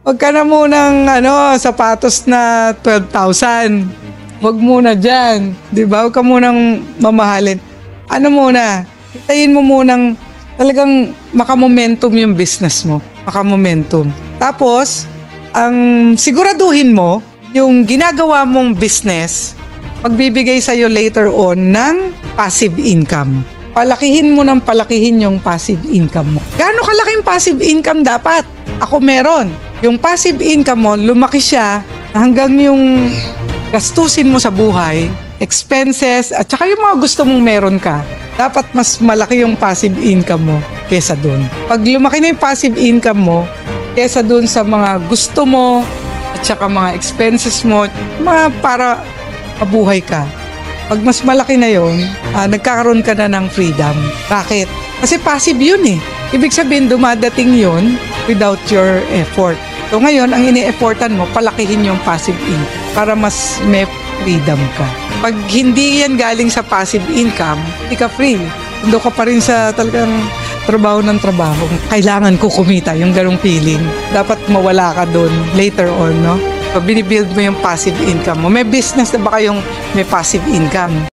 Huwag ka na munang sapatos na 12,000. Huwag muna dyan. Diba? Huwag ka munang mamahalin. Ano muna? Hitayin mo munang talagang makamomentum yung business mo. Makamomentum. Tapos, ang siguraduhin mo, yung ginagawa mong business, magbibigay sa'yo later on ng passive income. Palakihin mo ng palakihin yung passive income mo. Gaano kalaking passive income dapat? Ako meron. Yung passive income mo, lumaki siya hanggang yung gastusin mo sa buhay, expenses, at saka yung mga gusto mong meron ka. Dapat mas malaki yung passive income mo kesa dun. Pag lumaki na yung passive income mo, kesa dun sa mga gusto mo, at saka mga expenses mo, mga para mabuhay ka. Pag mas malaki na yun, nagkakaroon ka na ng freedom. Bakit? Kasi passive yun eh. Ibig sabihin, dumadating yun without your effort. So ngayon, ang ini-effortan mo, palakihin yung passive income para mas may freedom ka. Pag hindi yan galing sa passive income, hindi ka free. Doon ka pa rin sa talagang trabaho ng trabaho. Kailangan ko kumita, yung ganong feeling. Dapat mawala ka doon later on, no? So, binibuild mo yung passive income mo. May business na ba kayong may passive income?